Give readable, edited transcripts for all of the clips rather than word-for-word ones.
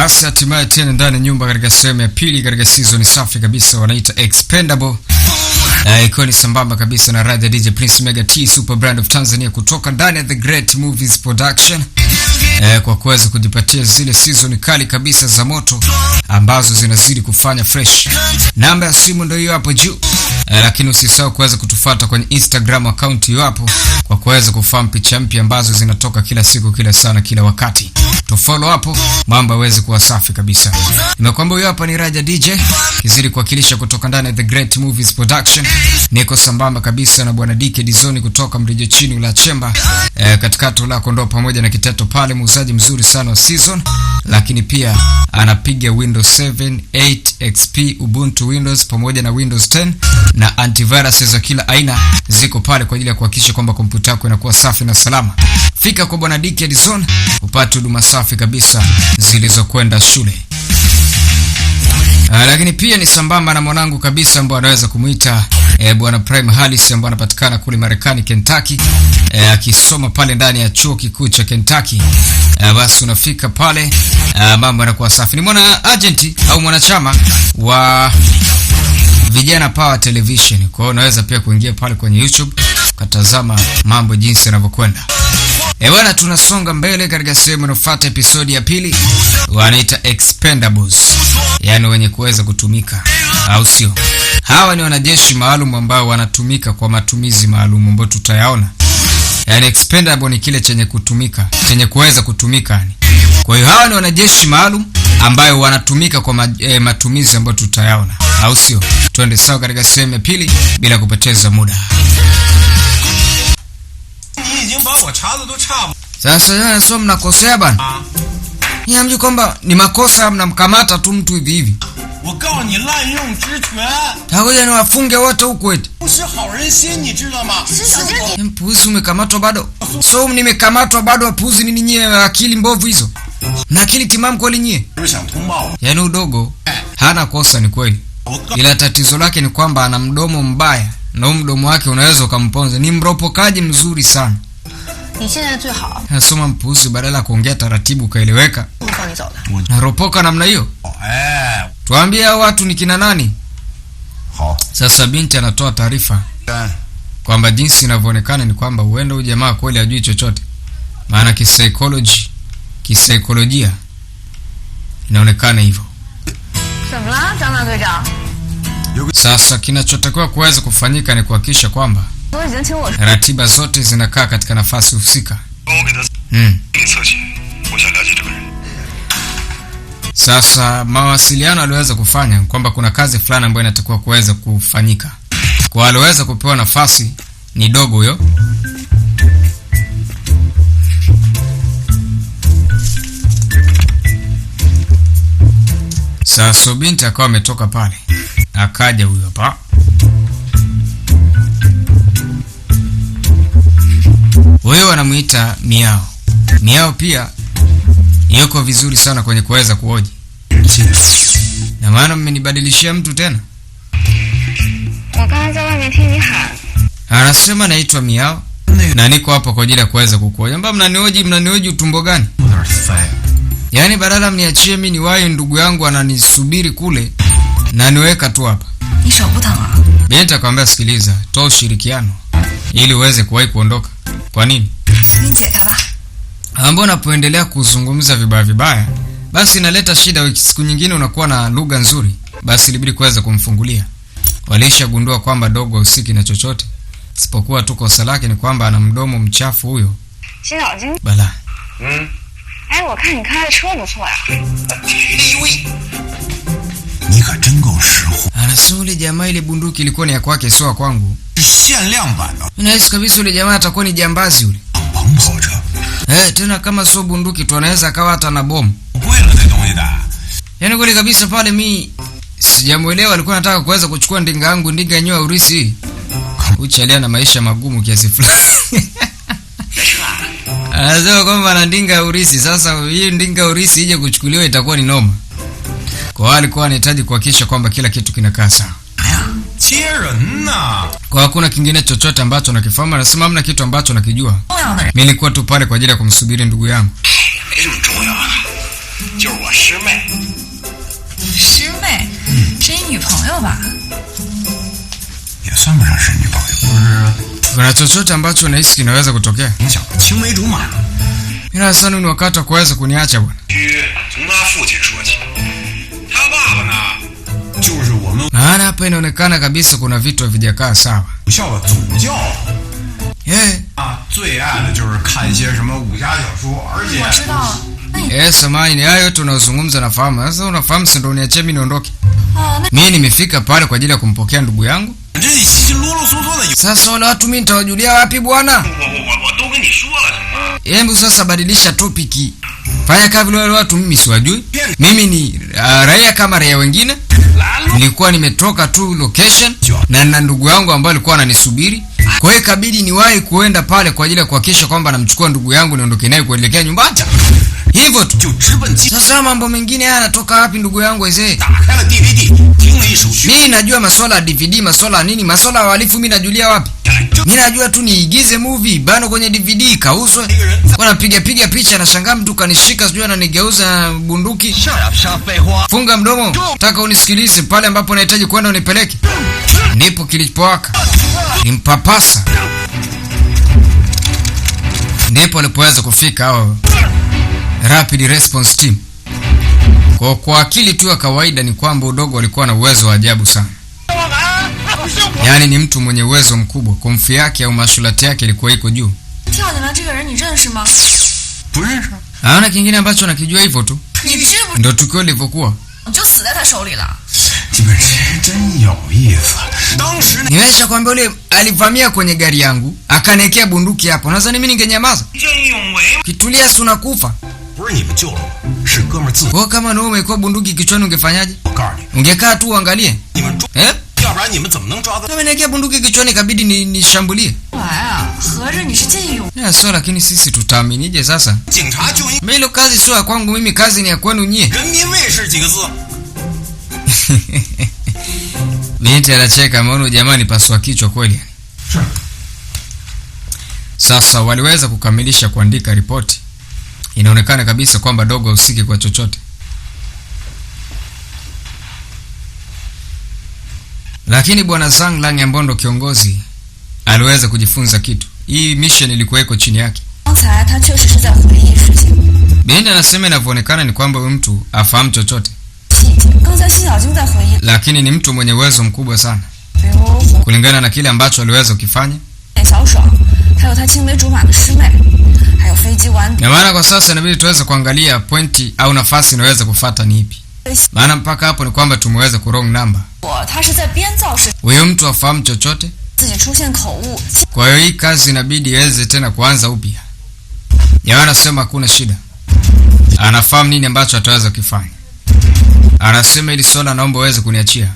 Basi hatimaye tena ndani nyumba katika sehemu ya pili katika season safi kabisa wanaita Expendable. Ikiwa ni sambamba kabisa na Radio DJ Prince Mega T Super Brand of Tanzania kutoka ndani ya The Great Movies Production. Kwa kuweza kujipatia zile season kali kabisa za moto ambazo zinazidi kufanya fresh. Namba ya simu ndio hiyo hapo juu. Lakini usisahau kuweza kutufuata kwenye Instagram account hiyo hapo kwa kuweza kufahamu picha mpya ambazo zinatoka kila siku, kila sana, kila wakati. Tufollow hapo mambo yaweze kuwa safi kabisa. Nimekwambia huyo hapa ni Raja DJ kizidi kuwakilisha kutoka ndani ya The Great Movies Production. Niko sambamba kabisa na bwana DK Dizoni kutoka Mrijo chini la Chemba. Katika tula kondoo pamoja na Kiteto pale, muuzaji mzuri sana wa season, lakini pia anapiga Windows 7, 8, XP, Ubuntu Windows pamoja na Windows 10 na antivirus za kila aina ziko pale kwa ajili ya kuhakikisha kwamba kompyuta yako inakuwa safi na salama. Fika kwa bwana DK Dizoni upate huduma safi kabisa zilizokwenda shule. Lakini pia ni sambamba na mwanangu kabisa ambaye anaweza kumuita bwana Prime Halis ambaye anapatikana kule Marekani Kentucky, akisoma pale ndani ya chuo kikuu cha Kentucky. Basi unafika pale mambo yanakuwa safi. Ni mwana agent au mwanachama wa Vijana Power Television. Kwa hiyo unaweza pia kuingia pale kwenye YouTube ukatazama mambo jinsi yanavyokwenda. Bwana, tunasonga mbele katika sehemu inayofuata, episodi ya pili wanaita Expendables, yani wenye kuweza kutumika, au sio? Hawa ni wanajeshi maalum ambao wanatumika kwa matumizi maalum ambayo tutayaona. Yani expendable ni kile chenye kutumika, chenye kuweza kutumika yani. Kwa hiyo hawa ni wanajeshi maalum ambao wanatumika kwa matumizi ambayo tutayaona, au sio? Twende sawa katika sehemu ya pili bila kupoteza muda. Sasa sio mnakosea bana. Niambi kwamba ni makosa mnamkamata tu mtu hivi hivi. Hawaja ni wafunge wote huko eti. Mpuzi umekamatwa bado? So nimekamatwa bado, wapuzi nini nyie, akili mbovu hizo? Na akili timamu kweli nyie? Yaani udogo hana kosa ni kweli. Ila tatizo lake ni kwamba ana mdomo mbaya na mdomo wake unaweza ukamponza. Ni mropokaji mzuri sana. Nasoma mpuzi badala ya kuongea taratibu kaeleweka. Naropoka namna hiyo. Tuambie watu ni kina nani? Sasa binti anatoa taarifa kwamba jinsi inavyoonekana ni kwamba huenda huyu jamaa kweli hajui chochote. Maana kisaikolojia inaonekana hivyo. Sasa kinachotakiwa kuweza kufanyika ni kuhakikisha kwamba ratiba zote zinakaa katika nafasi husika. Sasa mawasiliano aliweza kufanya kwamba kuna kazi fulani ambayo inatakiwa kuweza kufanyika. Kwa aliweza kupewa nafasi ni dogo huyo. Sasa binti akawa ametoka pale. Akaja huyo hapa. Wewe wanamuita Miao. Miao pia yuko vizuri sana kwenye kuweza kuoji. Na maana mmenibadilishia mtu tena. Anasema naitwa Miao na niko hapa kwa ajili ya kuweza kukuoja. Mbona mnanioji utumbo gani? Yaani badala mniachie mimi niwahi ndugu yangu ananisubiri kule na niweka tu hapa. Binti akamwambia sikiliza, toa ushirikiano ili uweze kuwahi kuondoka. Kwa nini? Mbona unapoendelea kuzungumza vibaya basi inaleta shida. Siku nyingine unakuwa na lugha nzuri, basi ilibidi kuweza kumfungulia. Walishagundua kwamba dogo usiki na chochote isipokuwa tu kosa lake ni kwamba ana mdomo mchafu huyo. Bala. Anasema yule jamaa ile bunduki ilikuwa ni ya kwake sio kwangu. Ninahisi kabisa yule jamaa atakuwa ni jambazi yule. Tena kama sio bunduki tu anaweza akawa hata na bomu. Yaani kweli kabisa pale mimi sijamuelewa, alikuwa anataka kuweza kuchukua ndinga yangu, ndinga yenyewe urisi. Uchalia na maisha magumu kiasi fulani. Anasema kwamba ana ndinga urisi. Sasa hii ndinga urisi ije kuchukuliwa itakuwa ni noma. Kwa hiyo alikuwa anahitaji kuhakikisha kwamba kila kitu kinakaa sawa. Kwa hakuna kingine chochote ambacho nakifahamu. Anasema hamna kitu ambacho nakijua. Mimi nilikuwa tu pale kwa ajili ya kumsubiri ndugu yangu. 就是我师妹。师妹，是你女朋友吧？也算不上是女朋友。不是 Kuna chochote ambacho unahisi kinaweza kutokea? 影响青梅竹马。 Ila sasa ni wakati wa kuweza kuniacha bwana. 从他父亲说起，他爸爸呢，就是我们 Maana hapa inaonekana kabisa kuna vitu havijakaa sawa. 武校的主教 Eh, 啊，最爱的就是看一些什么武侠小说，而且 我知道。那你 samahani, hayo yote unazungumza nafahamu. Sasa unafahamu si ndio niachie mimi niondoke. 哦，那 Mimi nimefika pale kwa ajili ya kumpokea ndugu yangu. 这里稀稀啰啰嗦嗦的有。 Sasa wale watu mimi nitawajulia wapi bwana? 我都跟你说了什么？ Hebu sasa badilisha topiki. Fanya kama vile wale watu mimi siwajui. Mimi ni raia kama raia wengine. Nilikuwa nimetoka tu location na ndugu yangu ambaye alikuwa ananisubiri. Kwa hiyo ikabidi niwahi kuenda pale kwa ajili ya kuhakikisha kwamba namchukua ndugu yangu niondoke naye kuelekea nyumbani. Hivyo tu. 就直奔机 Sasa mambo mengine haya yanatoka wapi ndugu yangu wazee? 打开了 DVD， 听了一首曲。 Mimi najua masuala ya DVD, masuala ya nini, masuala ya uhalifu mimi najulia wapi? Mimi najua tu niigize movie bano kwenye DVD kauzwe. Kwa napiga piga picha na shangaa mtu kanishika sijui ananigeuza bunduki. 啥废话？ Funga mdomo. Nataka unisikilize pale ambapo nahitaji kwenda unipeleke. Ndipo kilipowaka. Nimpapasa. Ndipo alipoweza kufika hao Rapid Response Team. Kwa akili tu ya kawaida ni kwamba udogo alikuwa na uwezo wa ajabu sana. Yaani ni mtu mwenye uwezo mkubwa. Komfi yake au mashulati yake ilikuwa iko juu. 跳进来这个人你认识吗？ 不认识。 Haona kingine ambacho nakijua hivyo tu. 你知不 Ndio tukio lilivyokuwa. 你就死在他手里了？ 基本是真有意思。当时那 Nimesha kwambia yule alivamia kwenye gari yangu, akaniwekea bunduki hapo. Nadhani mimi ningenyamaza. 见义勇为， Kitulia si unakufa. 不是你们救了我，是哥们儿自己。 Wewe kama nawe umekuwa bunduki kichwani ungefanyaje? 我告诉你， Ungekaa tu uangalie. 你们抓， Eh? 要不然你们怎么能抓到？ Kama niwekea bunduki kichwani ikabidi nishambulie. 来啊，合着你是见义勇为。 Na sio lakini sisi tutaaminije sasa? 警察就应 Mimi kazi sio ya kwangu mimi, kazi ni ya kwenu nyie. 人民卫士几个字。 Binti anacheka maana jamani pasua kichwa kweli. 是。 Sasa waliweza kukamilisha kuandika ripoti. Inaonekana kabisa kwamba dogo hahusiki kwa chochote. Lakini bwana Zhang Lang ambaye ndo kiongozi aliweza kujifunza kitu. Hii mission ilikuwa iko chini yake. 刚才他确实是在回忆事情。 Binti anasema inavyoonekana ni kwamba huyu mtu afahamu chochote. 刚才辛小晶在回忆， Lakini ni mtu mwenye uwezo mkubwa sana. 比如红 Kulingana na kile ambacho aliweza kukifanya. 脸小爽，还有他青梅竹马的师妹，还有飞机玩 Na maana kwa sasa inabidi tuweze kuangalia pointi au nafasi inaweza kufuata ni ipi. Maana mpaka hapo ni kwamba tumeweza ku wrong number. 我，他是在编造事， Huyo mtu afahamu chochote. 自己出现口误。 Kwa hiyo hii kazi inabidi iweze tena kuanza upya. Yaani anasema hakuna shida. Anafahamu nini ambacho ataweza kufanya. Anasema ili swala naomba uweze kuniachia.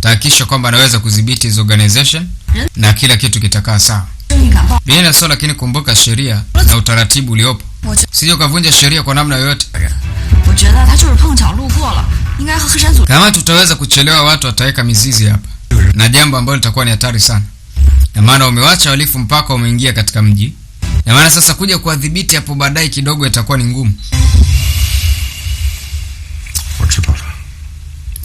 Tahakikisha kwamba anaweza kudhibiti hizo organization na kila kitu kitakaa sawa. 正义感爆 Bila swala lakini kumbuka sheria na utaratibu uliopo. 我觉 Sije ukavunja sheria kwa namna yoyote. 我觉得他就是碰巧路过了，应该和黑山组 Kama tutaweza kuchelewa watu wataweka mizizi hapa. Na jambo ambalo litakuwa ni hatari sana. Na maana umewacha walifu mpaka umeingia katika mji. Na maana sasa kuja kuadhibiti hapo baadaye kidogo itakuwa ni ngumu. 我知道了。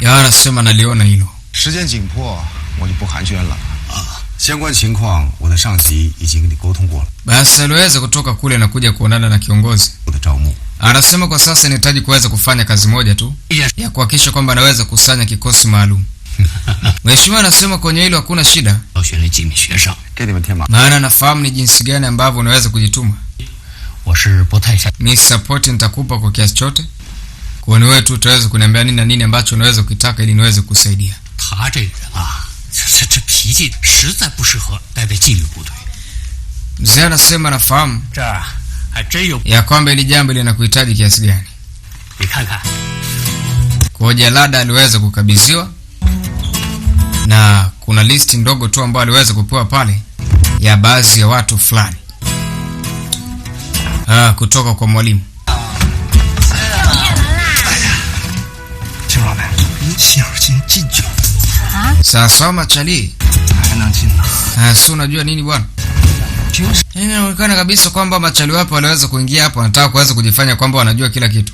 Ya anasema naliona hilo. 时间紧迫，我就不寒暄了啊。相关情况，我的上级已经跟你沟通过了。 Basi aliweza kutoka kule na kuja kuonana na kiongozi. 我的招募， Anasema kwa sasa inahitaji kuweza kufanya kazi moja tu ya kuhakikisha kwamba anaweza kusanya kikosi maalum. Mheshimiwa anasema kwenye hilo hakuna shida. 要选了几名学生， 给你们添麻。 Maana nafahamu ni jinsi gani ambavyo unaweza kujituma. 我是不太想。 Ni support nitakupa kwa kiasi chote. Kwa ni wewe tu utaweza kuniambia nini na nini ambacho unaweza kutaka ili niweze kusaidia. 他这个人啊，这脾气实在不适合待在纪律部队。 Mzee anasema nafahamu 这儿还真有， ya kwamba ili jambo linakuhitaji kiasi gani. 你看看， Kwa jalada aliweza kukabidhiwa na kuna listi ndogo tu ambayo aliweza kupewa pale ya baadhi ya watu fulani kutoka kwa mwalimu. 金老板，小心进去。 Sasa machali 还能进呢？ si unajua nini bwana? Inaonekana kabisa kwamba machali wapo waliweza kuingia hapo wanataka kuweza kujifanya kwamba wanajua kila kitu.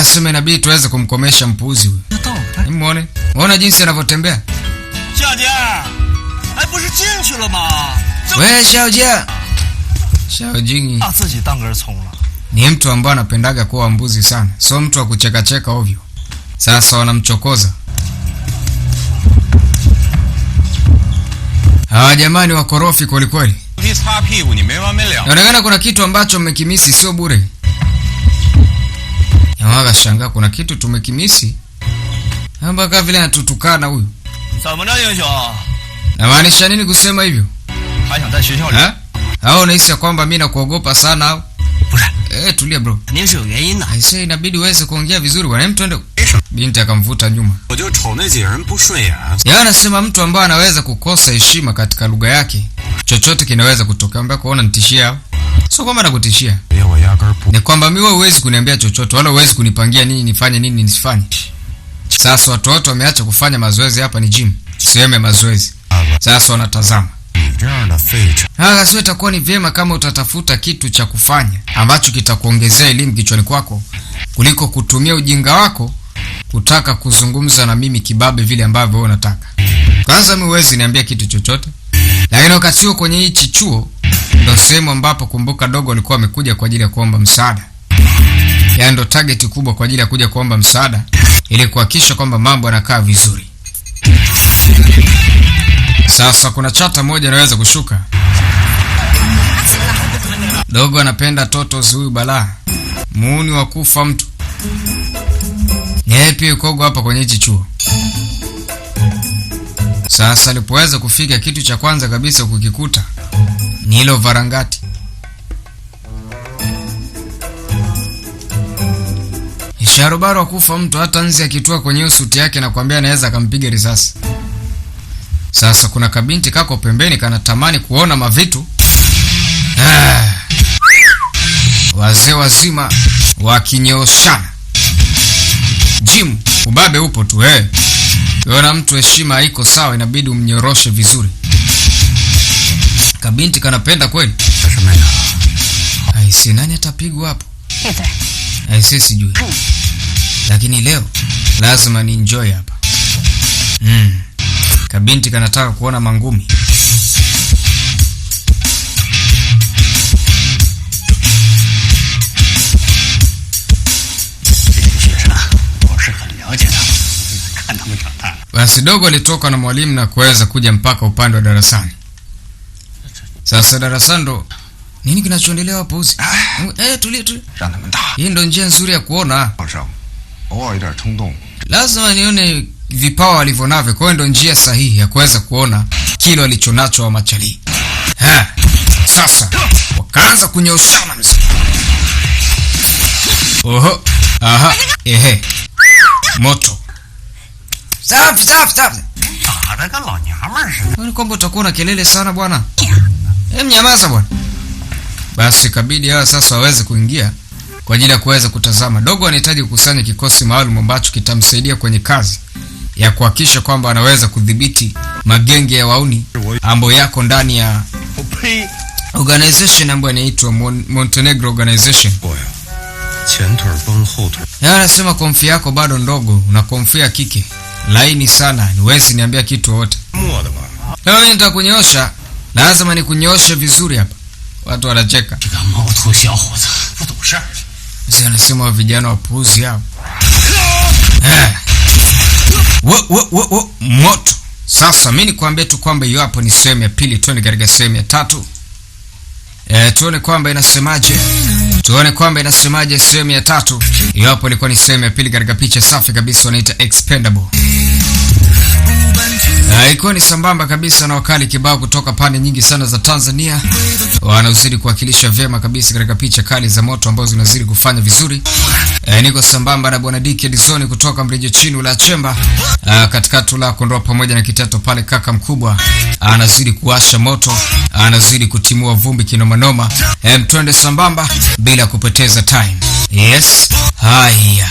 Sema inabidi tuweze kumkomesha mpuuzi huyu. Muone. Muona jinsi anavyotembea. Wewe Xiaojia. Xiaojing. Ni mtu ambaye anapendaga kuwa mbuzi sana. Sio mtu wa kucheka cheka ovyo. Sasa wanamchokoza. Hawa jamani wakorofi kweli kweli. Inaonekana kuna kitu ambacho mmekimisi sio bure. Yawaga shangaa kuna kitu tumekimisi. Mpaka vile anatutukana huyu. Namaanisha nini kusema hivyo? Hao unahisi kwamba mimi nakuogopa sana au? Tulia bro. Aisee inabidi uweze kuongea vizuri bwana. Twende. Binti akamvuta nyuma. Anasema mtu ambaye anaweza kukosa heshima katika lugha yake, chochote kinaweza kutokea. Mbona kuona nitishia? Sio kwamba nakutishia. Ni kwamba mimi huwezi kuniambia chochote wala huwezi kunipangia nini nifanye nini nisifanye. Sasa watu wameacha kufanya mazoezi hapa ni gym. Sehemu mazoezi. Sasa wanatazama. Sio itakuwa ni vyema kama utatafuta kitu cha kufanya ambacho kitakuongezea elimu kichwani kwako kuliko kutumia ujinga wako kutaka kuzungumza na mimi kibabe vile ambavyo wewe unataka. Kwanza mimi huwezi niambia kitu chochote. Lakini wakati huo kwenye hichi chuo ndio sehemu ambapo kumbuka dogo alikuwa amekuja kwa ajili ya kuomba msaada. Yaani ndio target kubwa kwa ajili ya kuja kuomba msaada ili kuhakikisha kwamba mambo yanakaa vizuri. Sasa kuna chata moja anaweza kushuka. Dogo anapenda toto huyu balaa. Muuni wa kufa mtu. Pia yuko hapa kwenye hichi chuo. Sasa alipoweza kufika kitu cha kwanza kabisa kukikuta ni hilo varangati. Sharubaro wa kufa mtu hata nzi akitua kwenye suti yake na kuambia anaweza akampiga risasi. Sasa kuna kabinti kako pembeni kanatamani kuona mavitu. Wazee wazima wakinyoshana. Jim, ubabe upo tu Ukiona mtu heshima haiko sawa inabidi umnyoroshe vizuri. Kabinti kanapenda kweli. Aise nani atapigwa hapo? Aise sijui. Lakini leo lazima ni enjoy hapa. Kabinti kanataka kuona mangumi. Basi dogo alitoka na mwalimu na kuweza kuja mpaka upande wa darasani. Sasa darasani ndo nini kinachoendelea hapo uzi? Tulia. Hii ndo njia nzuri ya kuona. Lazima nione vipawa alivyonavyo, kwa hiyo ndo njia sahihi ya kuweza kuona kile alichonacho wa machali. Sasa wakaanza kunyoshana mzee. Oho. Aha. Moto. Stop. Wewe kwamba utakuwa na kelele sana bwana. Mnyamaza bwana. Basi kabidi hawa sasa waweze kuingia kwa ajili ya kuweza kutazama. Dogo anahitaji kukusanya kikosi maalum ambacho kitamsaidia kwenye kazi ya kuhakikisha kwamba anaweza kudhibiti magenge ya wauni ambayo yako ndani ya organization ambayo inaitwa Montenegro Organization. Anasema konfi yako bado ndogo, una konfi ya kike laini sana, niwezi niambia kitu wote. Leo mimi nitakunyoosha, lazima nikunyooshe vizuri hapa. Watu wanacheka. Mzee anasema vijana wapuuzi hao. Moto. Sasa mimi nikwambie tu kwamba hiyo hapo ni sehemu ya pili, tuone katika sehemu ya tatu. Tuone kwamba inasemaje sehemu ya tatu. Hiyo hapo ilikuwa ni sehemu ya pili katika picha safi kabisa wanaita Expendable. Ilikuwa ni sambamba kabisa na wakali kibao kutoka pande nyingi sana za Tanzania. Wanauzidi kuwakilisha vyema kabisa katika picha kali za moto ambazo zinazidi kufanya vizuri. Niko sambamba na bwana Dicky Dizoni kutoka Mrijo chini la Chemba. Katika tula kondoa pamoja na kiteto pale kaka mkubwa. Anazidi kuwasha moto, anazidi kutimua vumbi kinomanoma. Twende sambamba bila kupoteza time. Yes. Haya.